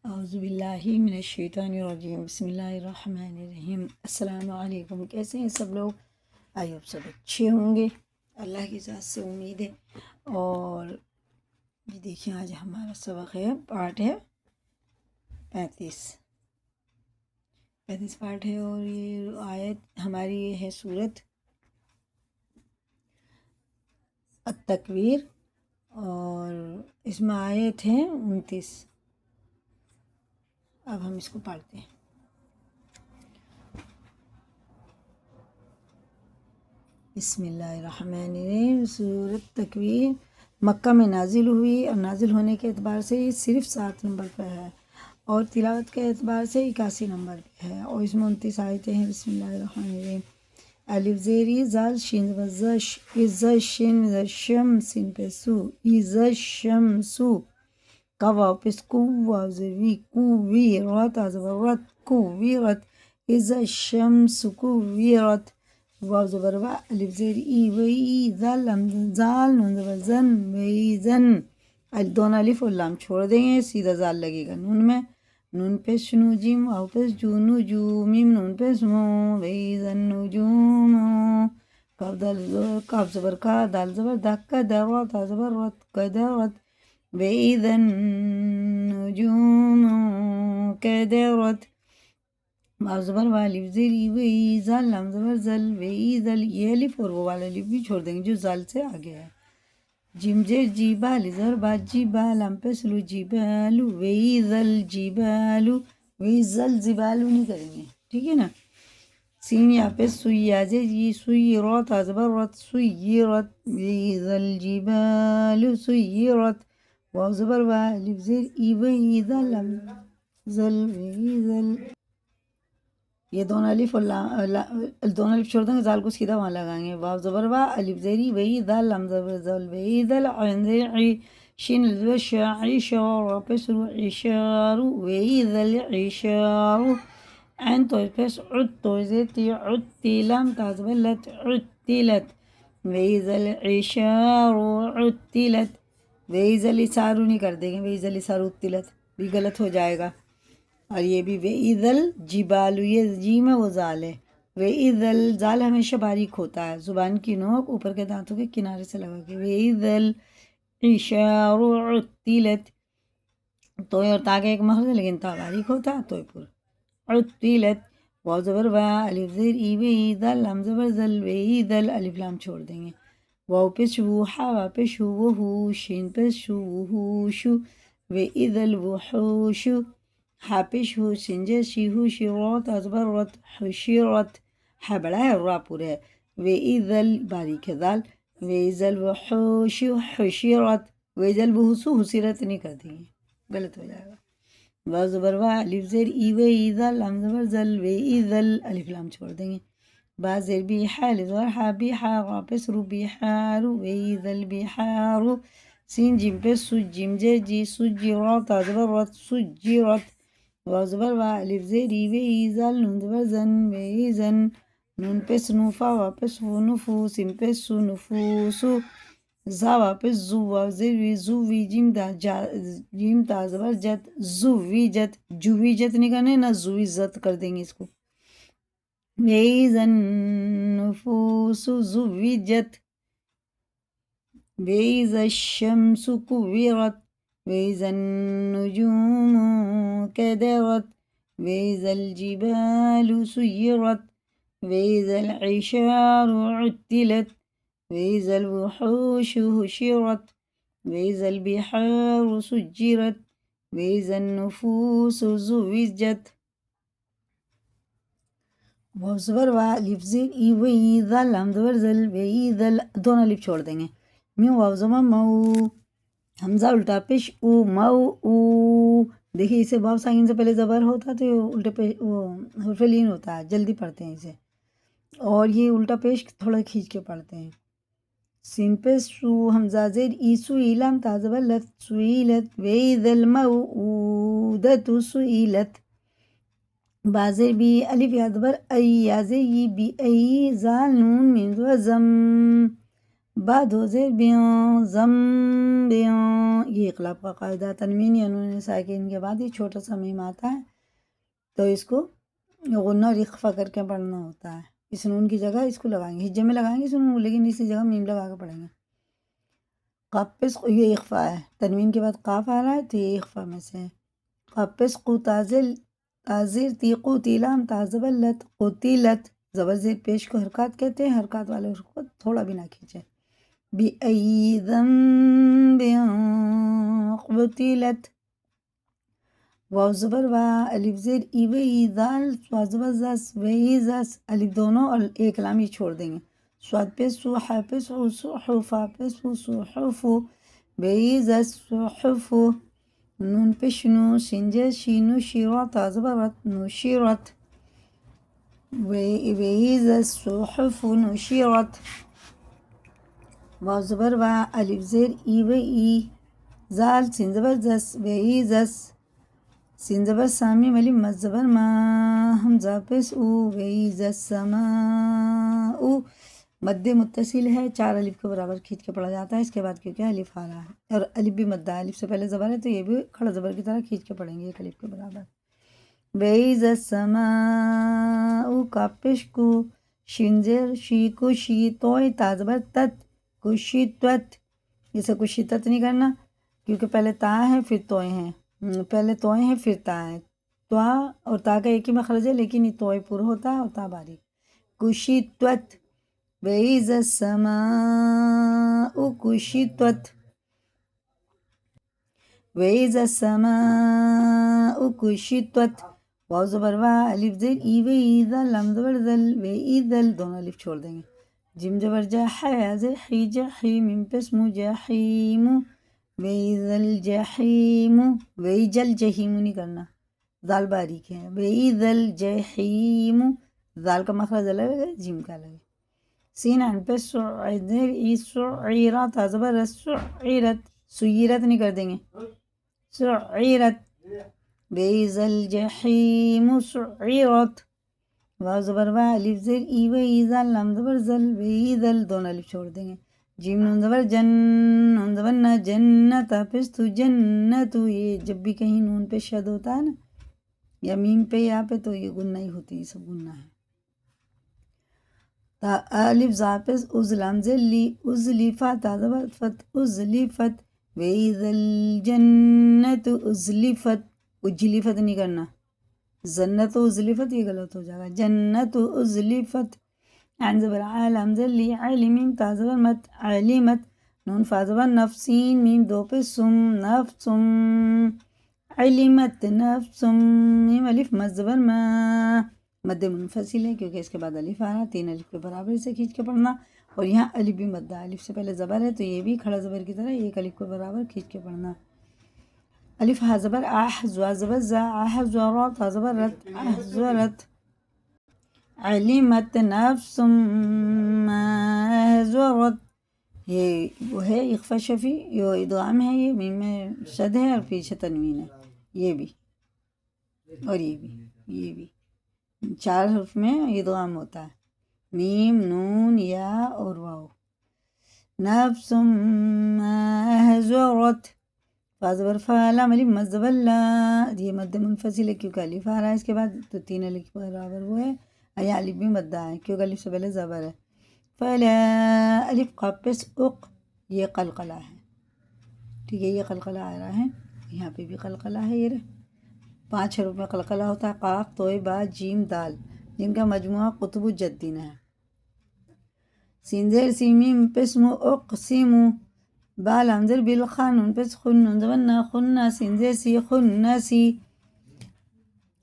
اعوذ باللہ من الشیطان الرجیم، بسم اللہ الرحمن الرحیم۔ السلام علیکم، کیسے ہیں سب لوگ؟ آئی ہوپ سب اچھے ہوں گے، اللہ کی ذات سے امید ہے۔ اور یہ دیکھیں، آج ہمارا سبق ہے، پارٹ ہے 35 پارٹ ہے، اور یہ آیت ہماری یہ ہے سورت التکویر، اور اس میں آیت ہیں 29۔ اب ہم اس کو پڑھتے ہیں۔ بسم اللہ الرحمن الرحیم۔ سورۃ تکویر مکہ میں نازل ہوئی، اور نازل ہونے کے اعتبار سے یہ صرف 7 نمبر پہ ہے، اور تلاوت کے اعتبار سے 81 نمبر پہ ہے، اور اس میں 29 آیتیں ہیں۔ بسم اللہ الرحمن الرحیم۔ الف زیر زال شین وزش از شین شم سین پہ سو از شمسو کوا پس کو زوی کو وی رات از رات کو وی رات از شمس کو وی رات واو زبر وا الف زیر ای و ای زال لام زال نون زبر زن وی زن، دونوں الف اور لام چھوڑ دیں گے، سیدھا زال لگے گا نون میں، نون پیش نو جیم واو پیش جو نو جو میم نون پیش مو وی زن نجوم، کاف زبر کا دال زبر دکا درات زبر رات کدرت وی زن نجوم کدرت، واو زبر والف زیر ای و ای زال لام زبر زل وی زل، یہ الف اور وہ والا الف بھی چھوڑ دیں گے جو زال سے آگے ہے۔ جیم زیر جی بال زر بات جی بالم پسلو جی بالو وی زل جی بالو وی زل زبالو نہیں کریں گے، ٹھیک ہے نا۔ سین یا پہ سوئی یا زی جی سوئی رات زبر رات سوئی رات وی زل جبالو سوئی رات، واو زبر وا الف زیر ای و ای زل لام زل وی زل، یہ دونوں الف اور دونوں الف چھوڑ دیں گے، زال کو سیدھا وہاں لگائیں گے۔ واو زبر وا الف زیری وہی دال لام زبر زل وہی دل عین عی شین زبر شاعی شار پس رو عشارو وہی دل عشارو، عین تو پس عد تو زیتی عدتی لام تا زبر لت عدتلت وہی دل عشارو عدتلت، وہی دل سارو نہیں کر دیں گے، وہی دل سارو عدتلت بھی غلط ہو جائے گا۔ اور یہ بھی وَإِذَا الْجِبَالُ، یہ جیم ہے وہ زال ہے، وَإِذَا زال ہمیشہ باریک ہوتا ہے، زبان کی نوک اوپر کے دانتوں کے کنارے سے لگا کے، وَإِذَا الْعِشَارُ عُطِّلَتْ، تو اور تاکہ ایک مخرج ہے لیکن تا باریک ہوتا ہے، تو پور عُطِّلَتْ، واو زبر وا الف زیر ای وَإِذَا لام زبر زل وَإِذَا الف لام چھوڑ دیں گے، واو پیش وو حا پیش وو ہو شین پیش وو شو وَإِذَا الْوُحُوشُ، ہا پیش ہو سنجے شی ہو شیرات ازبر رات حشیرت، ہا بڑا ہے را پورا ہے، وَإِذَا باریک ہے دال، وَإِذَا الْوُحُوشُ حشیرت، وَإِذَا الْوُحُوشُ حسیرت نہیں کر دیں گے، غلط ہو جائے گا۔ واو زبر وا الف زیر ای وَإِذَا لام زبر زل وَإِذَا الف لام چھوڑ دیں گے، با زیر بی حال زبر حا بی حا را پیس رو بی حارو وَإِذَا الْبِحَارُ، سین جیم پہ سو جیم جے جی سجی رات زبر رات سجی رات، واو زبر وا الف زیر ای و ای زال نون زبر زن و ای زن، نون پیس نوفا واپس و نفو سین پیس سو نفوسو، زا واپس زو واو زیر وی زو وی جیم دا جیم تا زبر جت زو وی جت، جو وی جت نہیں کرنے نا، زو وی زت کر دیں گے اس کو، و ای زن نفوسو زو وی جت، وَإِذَا الشَّمْسُ كُوِّرَتْ وَإِذَا النُّجُومُ كَدَرَتْ وَإِذَا الْجِبَالُ سُيِّرَتْ وَإِذَا الْعِشَارُ عُطِّلَتْ وَإِذَا الْوُحُوشُ حُشِرَتْ وَإِذَا الْبِحَارُ سُجِّرَتْ وَإِذَا النُّفُوسُ زُوِّجَتْ، واو زبر وا الف زیر ای و ای زال لام زبر زل و ای زل، دونوں الف چھوڑ دیں گے، میو واو زما مو، حمزہ الٹا پیش او مو او، دیکھیے اسے واو ساکن سے پہلے زبر ہوتا تو الٹے پیش حرف لین ہوتا ہے، جلدی پڑھتے ہیں اسے، اور یہ الٹا پیش تھوڑا کھینچ کے پڑھتے ہیں۔ سین پیش سو حمزہ زیر ای سوئی لام تا زبر لت سوئیلت وَإِذَا الْمَوْءُودَةُ سُئِلَتْ، بازر بی الف یا زبر ای یا زی بی ای زال نون میم زبر زم با دو زیر بیوں زم بیوں، یہ اقلاب کا قاعدہ، تنوین یا نون ساکن کے بعد یہ چھوٹا سا میم آتا ہے تو اس کو غنہ اور اخفا کر کے پڑھنا ہوتا ہے۔ اس نون کی جگہ اس کو لگائیں گے، ہجے میں لگائیں گے اس نون، لیکن اسی جگہ میم لگا کے پڑھیں گے۔ قاپس یہ اخفا ہے، تنوین کے بعد قاف آ رہا ہے تو یہ اخفا میں سے ہے۔ قاپس قو تازل تازر تی قوتیلام تازبلت قوتیلت، زبر زیر پیش کو حرکات کہتے ہیں، حرکات والے اس کو تھوڑا بھی نہ کھینچے۔ بِأَيِّ ذَنبٍ قُتِلَتْ، واو زبر وا، الف زیر ای و ای، دال سوا زبر زس و ای زس، الف دونوں اور ایک لام یہ چھوڑ دیں گے۔ سواد پہ سو، ح پہ سو، سو فا پہ سو، صحف، و ای زس صحف، نون پہ شنو، شنجر شینو، شیرا تا زبر رت، نشرت، و ای زس صحف نشرت، واو زبر وا، الف زیر ای و ای، زال سین زبر زس و ای زس، سین زبر سامی ملی مز زبر ما، حمزہ پیس او، و ای زس سماء، مد متصل ہے، 4 الف کے برابر کھینچ کے پڑھا جاتا ہے اس کے بعد، کیونکہ الف آ رہا ہے اور الف بھی مدہ ہے، الف سے پہلے زبر ہے تو یہ بھی کھڑا زبر کی طرح کھینچ کے پڑھیں گے ایک الف کے برابر۔ و ای زس سماء، کاف پیش کو، شین زیر شی کو، شی توئے تا زبر تت، کشتت، اسے کشتت نہیں کرنا کیونکہ پہلے تا ہے پھر توئے ہیں، پہلے توئے ہیں پھر تا ہے، تو اور تا کا ایک ہی مخرج ہے لیکن یہ توئے پر ہوتا ہے اور تا باریک، کشتت، و اذا السماء کشتت، و اذا السماء کشتت، واو زبر وا، الف زیر ای و ای، ذل لام زبر ذل، و ای ذل دونوں الف چھوڑ دیں گے، جیم زبر جا، حیا زیر حی، جحیم، میم پہ اسمو، جحیم، و اذا الجحیم، و اذا الجحیم نہیں کرنا، ذال باریک ہے، و اذا الجحیم، ذال کا مخرج الگ ہے، جیم کا الگ ہے۔ سین عین پہ سعیر ای، سعیرہ تا زبر رس، سعیرت، سیرت نہیں کر دیں گے، سعیرت، و اذا الجحیم سعیرت، واو زبر وا، الف زیر ای و ای، ذال لام زبر ذل، و ای ذل دونوں الف چھوڑ دیں گے، جیم نون زبر جن، نون زبر نہ، جنت پس تو جنت، یہ جب بھی کہیں نون پہ شد ہوتا ہے نا یا میم پہ یا پہ تو یہ گنہ ہی ہوتی ہے، سب گنہ ہے۔ تا الف زا پس از لام زیر لی، ازلیفا تا زبر فت، ازلیفت، و اذا الجنت ازلیفت، اجلیفت نہیں کرنا، جنت و ازلیفت یہ غلط ہو جائے گا، جنت ازلیفت، عین زبر عا، لام زیر لی، علمیم تا زبر مت، علمت، نون فا زبر نفسین، میم دو پہ سم، نفسم، علمت نفسم، میم الف مد زبر ما، مد منفصل ہے کیونکہ اس کے بعد الف آ رہا، 3 الف کے برابر سے کھینچ کے پڑھنا، اور یہاں الف بھی مدہ، الف سے پہلے زبر ہے تو یہ بھی کھڑا زبر کی طرح ایک الف کے برابر کھینچ کے پڑھنا۔ الف ہا زبر آہ، زوا زبر زا، آہ زورا تا زبر رت، آہ زورت، علمت نفس ما زورت، یہ وہ ہے اخفا شفی، یہ ادغام ہے، یہ میم میں شد ہے اور پیچھے تنوین ہے، یہ بھی اور یہ بھی 4 حرف میں ادغام ہوتا ہے، میم، نون، یا اور واو۔ نفس ما زورت، فا زبر فا، لام الف مد زبر لا، یہ مد منفصل ہے کیونکہ الف آ رہا ہے اس کے بعد تو 3 الف کے برابر وہ ہے، یا الف بھی مدہ ہے کیونکہ الف سے پہلے زبر ہے۔ فلا، الف قاف پس اق، یہ قلقلہ ہے، ٹھیک ہے، یہ قلقلہ آ رہا ہے، یہاں پہ بھی قلقلہ ہے، یہ 5 حروف میں قلقلہ ہوتا ہے، قاف، توئے، با، جیم، دال، جن کا مجموعہ قطب الجدین ہے۔ سین زیر سی، میم پس مو، اقسمو، با لام زیر بالخا، نون پس خن، نون زبر نا، خننا، سین زیر سی، خنسی،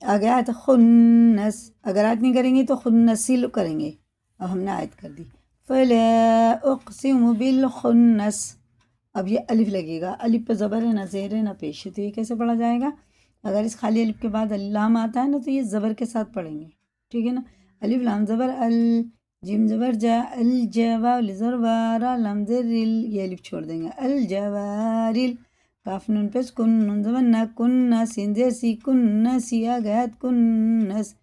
آگے آیت خنس، اگر آیت نہیں کریں گے تو خنسل کریں گے، اب ہم نے آیت کر دی، فلا اقسم بالخنس، اب یہ الف لگے گا، الف پہ زبر ہے، نہ زیر ہے نہ پیش ہے، تو یہ کیسے پڑھا جائے گا؟ اگر اس خالی الف کے بعد لام آتا ہے نا تو یہ زبر کے ساتھ پڑھیں گے، ٹھیک ہے نا، الف لام زبر ال، جیم زبر جا، الجوار، زبر وارا، لام زر ال، یہ الف چھوڑ دیں گے، الجوارل، کاف نون پس کن، نون زبر نہ، کننا، سین زیر سی، کنسی، آگات کنس،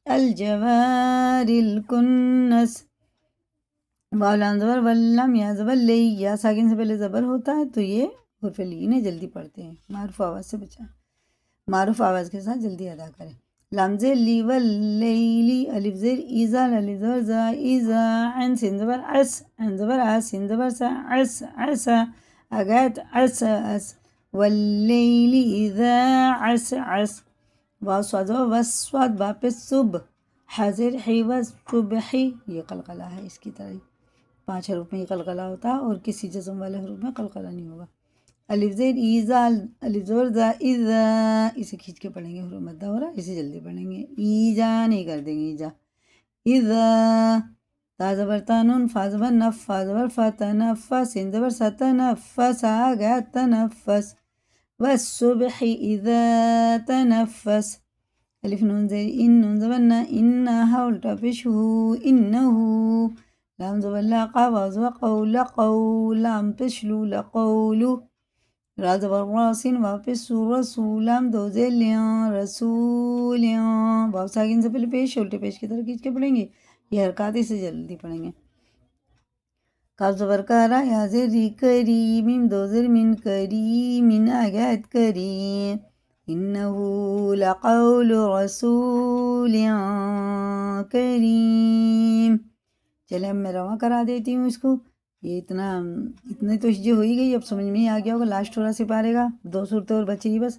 الجوارل کنس، واو لام زبر ولم یا زبر لئی، یا ساکن سے پہلے زبر ہوتا ہے تو یہ حرف لین جلدی پڑھتے ہیں، معروف آواز سے بچائیں، معروف آواز کے ساتھ جلدی ادا کریں۔ لام زیر لی واللیلی، الف زیر ایزا، الف زبر زا ایزا، عین سین زبر عس، عین زبر عس، سین زبر سا عس عسا، اگات عس عس، واللیلی اذا عس عس، واو صاد زبر وس صاد، با پہ صبح، حاضر حی والصبحی، یہ قلقلہ ہے اس کی طرح ہی 5 حروف میں یہ قلقلہ ہوتا ہے اور کسی جزم والے حروف میں قلقلہ نہیں ہوگا۔ الف زیر ایزا، الف زبر زا ایزا، اسے کھینچ کے پڑھیں گے، حروف مدہ ہو رہا ہے اسے جلدی پڑھیں گے، ایجا نہیں کر دیں گے، ایجا ایزا، تا زبر تانون، فا زبر نف، فا زبر فا، تنفس، سین زبر سا، تنفس، آگا تنفس، والصبح اذا تنفس، الف نون زیر ان، نون زبر نا، انہا الٹا پیش ہو، انہو، لام زبر لاقا، واو زبر قول، قول، لام پیش لو، لقولو، را زبر راسین، واو پیش سو، رسولام، دو زیر لیاں، رسولیاں، واو ساکن سے پہلے پیش، الٹے پیش کی طرح کھینچ کے پڑھیں گے، یہ حرکات اسے جلدی پڑھیں گے۔ کاف زبر کارا، یا زیر ری، کریم، دو زیر من، کریم، آگات کریم، انہو لقول رسول کریم۔ چلے اب میں رواں کرا دیتی ہوں اس کو، یہ اتنے تو جو ہوئی گئی، اب سمجھ میں ہی آ گیا ہوگا، لاسٹ تھوڑا سی پارے گا، 2 صورتیں اور بچی بس۔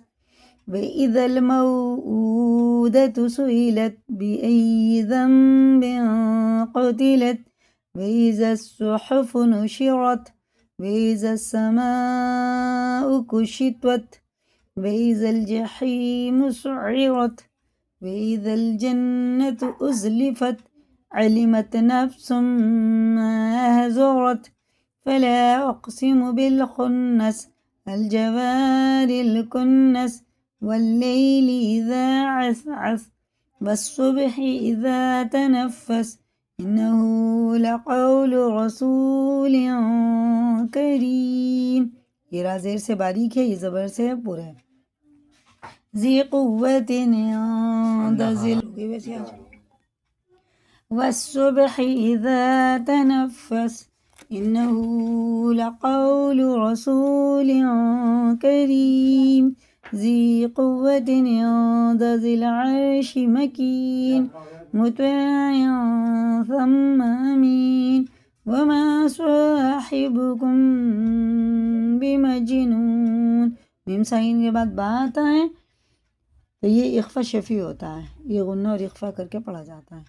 وَإِذَا الْمَوْءُودَةُ سُئِلَتْ بِأَيِّ ذَنبٍ قُتِلَتْ وَإِذَا الصُّحُفُ نُشِرَتْ وَإِذَا السَّمَاءُ كُشِطَتْ وَإِذَا الْجَحِيمُ سُعِّرَتْ وَإِذَا الْجَنَّةُ أُزْلِفَتْ عَلِمَتْ نَفْسٌ مَّا أَحْضَرَتْ فَلَا أُقْسِمُ بِالْخُنَّسِ الْجَوَارِ الْكُنَّسِ وَاللَّيْلِ إِذَا عَسْعَسَ وَالصُّبْحِ إِذَا تَنَفَّسَ إِنَّهُ لَقَوْلُ رَسُولٍ كَرِيمٍ۔ یہ را زیر سے باریک ہے، یہ زبر سے پورا ہے۔ ذی قوت عند ذی والصبح إذا تنفس إنه لقول رسول كريم ذي قوة عند ذي العرش مكين مطاع ثم أمين وما صاحبكم بمجنون۔ میم ساکن کے بعد با آتا ہے تو یہ اخفا شفی ہوتا ہے، یہ غنہ اور اخفا کر کے پڑھا جاتا ہے۔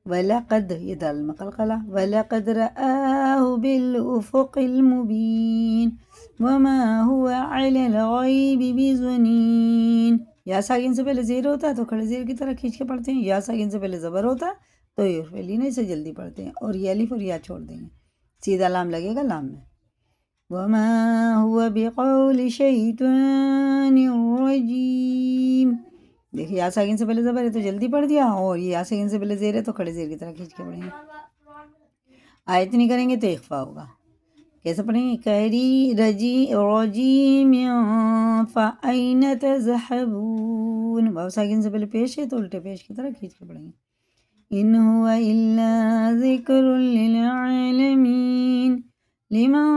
وَلَقَدْ، یہ دال میں قلقلہ، وَلَقَدْ رَآهُ بِالْأُفُقِ الْمُبِينِ وَمَا هُوَ عَلَى الْغَيْبِ بِضَنِينٍ۔ یا ساکن سے پہلے زیر ہوتا ہے تو کھڑے زیر کی طرح کھینچ کے پڑھتے ہیں، یا ساکن سے پہلے زبر ہوتا ہے تو یہ حرف لینے سے جلدی پڑھتے ہیں، اور یہ الف اور یا چھوڑ دیں گے، سیدھا لام لگے گا لام میں۔ وَمَا هُوَ بِقَوْلِ شَيْطَانٍ رَجِيمٍ، دیکھیں یا ساکن سے پہلے زبر ہے تو جلدی پڑھ دیا، اور یہ یا ساکن سے پہلے زیر ہے تو کھڑے زیر کی طرح کھینچ کے پڑھیں گے۔ آیت نہیں کریں گے تو اخفا ہوگا، کیسے پڑھیں گے؟ کری رجیم فَأَيْنَ تَذْهَبُونَ، واو ساکن سے پہلے پیش ہے تو الٹے پیش کی طرح کھینچ کے پڑھیں گے۔ إِنْ هُوَ إِلَّا ذِكْرٌ لِّلْعَالَمِينَ لِمَن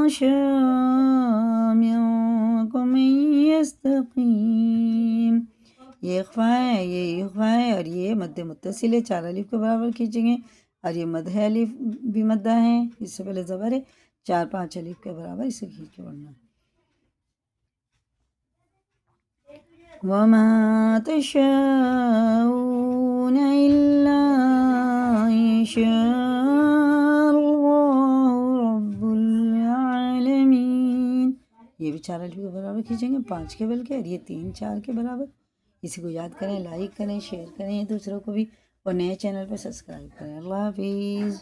شَاءَ مِنكُمْ أَن يَسْتَقِيمَ۔ یہ اخفا ہے، یہ اخفا ہے، اور یہ مد متصل ہے، 4 الف کے برابر کھینچیں گے، اور یہ مد ہے الف بھی مدہ ہے، اس سے پہلے زبر ہے، 4-5 الف کے برابر اسے کھینچ کے پڑھنا ہے۔ وَمَا تَشَاءُونَ إِلَّا أَن يَشَاءَ اللَّهُ رَبُّ الْعَالَمِينَ، یہ بھی 4 الف کے برابر کھینچیں گے، 5 کے بلکہ، اور یہ 3-4 کے برابر۔ اسی کو یاد کریں، لائک کریں، شیئر کریں دوسروں کو بھی، اور نئے چینل پہ سبسکرائب کریں۔ اللہ حافظ۔